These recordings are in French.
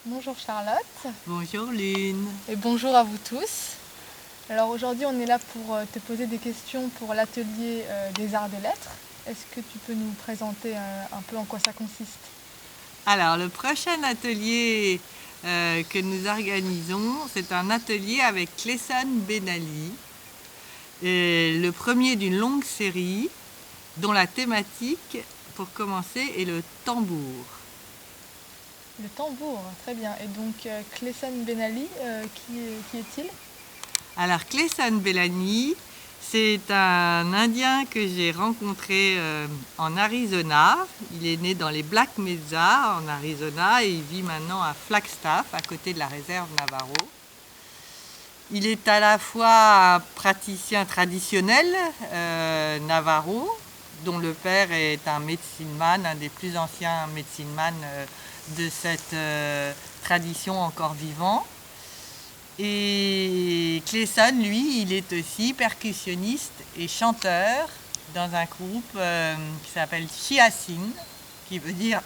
Bonjour Charlotte Bonjour Lune. et bonjour à vous tous. Alors aujourd'hui on est là pour te poser des questions pour l'atelier des arts et lettres. Est-ce que tu peux nous présenter un peu en quoi ça consiste? Alors le prochain atelier que nous organisons, c'est un atelier avec Cleyson Benali, et le premier d'une longue série dont la thématique, pour commencer, est le tambour. Le tambour, très bien. Et donc Cleyson Benali, qui est-il? Alors Cleyson Benali, c'est un Indien que j'ai rencontré en Arizona. Il est né dans les Black Mesa en Arizona et il vit maintenant à Flagstaff, à côté de la réserve Navajo. Il est à la fois un praticien traditionnel Navajo, dont le père est un medicine man, un des plus anciens medicine man de cette tradition encore vivant. Et Cleyson, lui, il est aussi percussionniste et chanteur dans un groupe qui s'appelle Chiasin, qui veut dire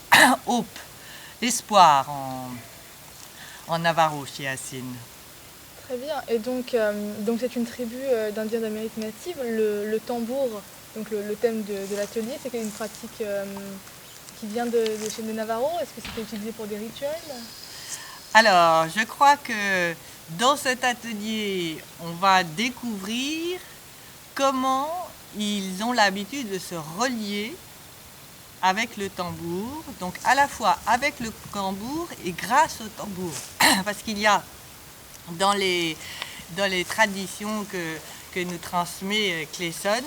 hope, espoir en Navajo, Chiasin. Très bien. Et donc c'est une tribu d'Indiens d'Amérique native. Le tambour, donc le thème de l'atelier, c'est une pratique qui vient de chez les Navarros. Est-ce que c'était utilisé pour des rituels? Alors, je crois que dans cet atelier, on va découvrir comment ils ont l'habitude de se relier avec le tambour, donc à la fois avec le tambour et grâce au tambour. Parce qu'il y a dans les traditions que nous transmet Cleyson,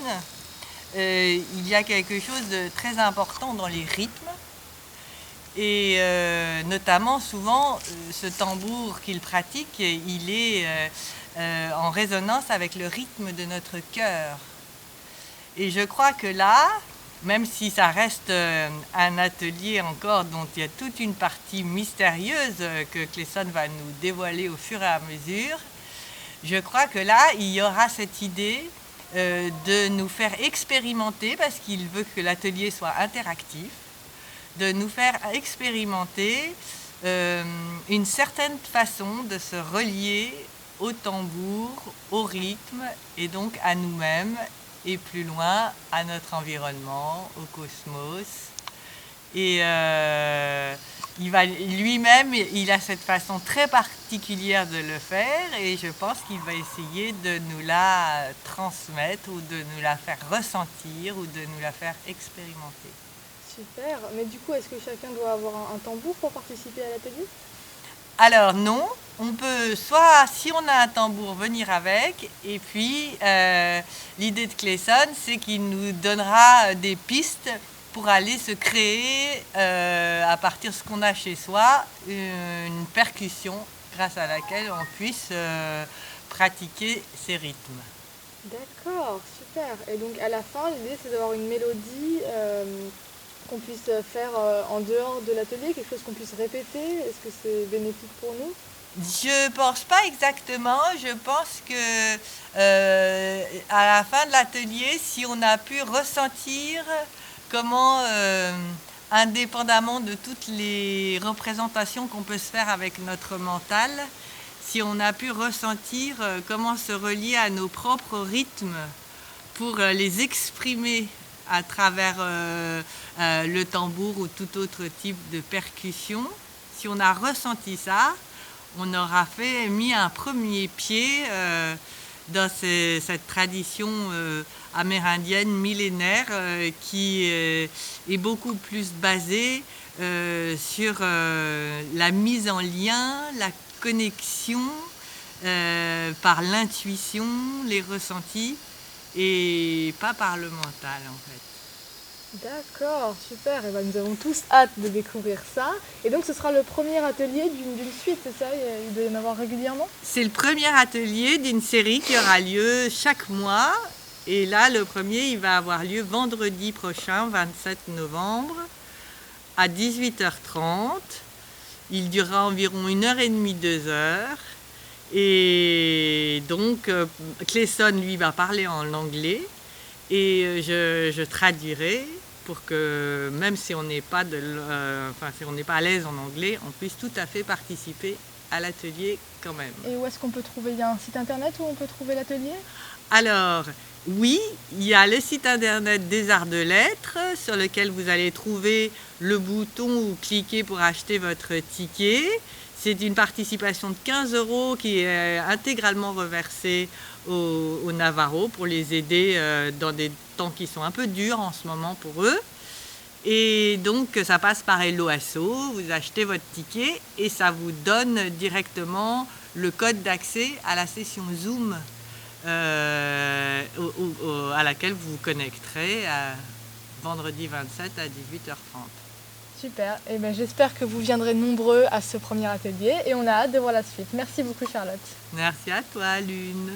il y a quelque chose de très important dans les rythmes. Et notamment, souvent, ce tambour qu'il pratique, il est en résonance avec le rythme de notre cœur. Et je crois que là, même si ça reste un atelier encore dont il y a toute une partie mystérieuse que Cleyson va nous dévoiler au fur et à mesure, je crois que là, il y aura cette idée de nous faire expérimenter, parce qu'il veut que l'atelier soit interactif, de nous faire expérimenter une certaine façon de se relier au tambour, au rythme, et donc à nous-mêmes, et plus loin à notre environnement, au cosmos. Et lui-même, il a cette façon très particulière de le faire, et je pense qu'il va essayer de nous la transmettre, ou de nous la faire ressentir, ou de nous la faire expérimenter. Super. Mais du coup, est-ce que chacun doit avoir un tambour pour participer à l'atelier? Alors non, on peut soit, si on a un tambour, venir avec, et puis l'idée de Cleyson, c'est qu'il nous donnera des pistes pour aller se créer, à partir de ce qu'on a chez soi, une percussion grâce à laquelle on puisse pratiquer ces rythmes. D'accord, super. Et donc à la fin, l'idée c'est d'avoir une mélodie qu'on puisse faire en dehors de l'atelier, quelque chose qu'on puisse répéter. Est-ce que c'est bénéfique pour nous? Je pense pas exactement. Je pense que à la fin de l'atelier, si on a pu ressentir comment, indépendamment de toutes les représentations qu'on peut se faire avec notre mental, si on a pu ressentir comment se relier à nos propres rythmes pour les exprimer à travers le tambour ou tout autre type de percussion, si on a ressenti ça, on aura mis un premier pied dans cette tradition amérindienne millénaire qui est beaucoup plus basée sur la mise en lien, la connexion par l'intuition, les ressentis, et pas par le mental en fait. D'accord, super. Et ben, nous avons tous hâte de découvrir ça. Et donc ce sera le premier atelier d'une suite, c'est ça? Il doit y en avoir régulièrement? C'est le premier atelier d'une série qui aura lieu chaque mois. Et là, le premier, il va avoir lieu vendredi prochain, 27 novembre, à 18h30. Il durera environ 1h30, 2h. Et donc, Cleyson, lui, va parler en anglais. Et je traduirai pour que même si on n'est pas, si on n'est pas à l'aise en anglais, on puisse tout à fait participer à l'atelier quand même. Et où est-ce qu'on peut trouver? Il y a un site internet où on peut trouver l'atelier? Alors, oui, il y a le site internet des Arts de Lettres sur lequel vous allez trouver le bouton où cliquer pour acheter votre ticket. C'est une participation de 15 € qui est intégralement reversée aux Navarros pour les aider dans des temps qui sont un peu durs en ce moment pour eux. Et donc ça passe par LOASO, vous achetez votre ticket et ça vous donne directement le code d'accès à la session Zoom à laquelle vous vous connecterez vendredi 27 à 18h30. Super, et ben j'espère que vous viendrez nombreux à ce premier atelier et on a hâte de voir la suite. Merci beaucoup Charlotte. Merci à toi Lune.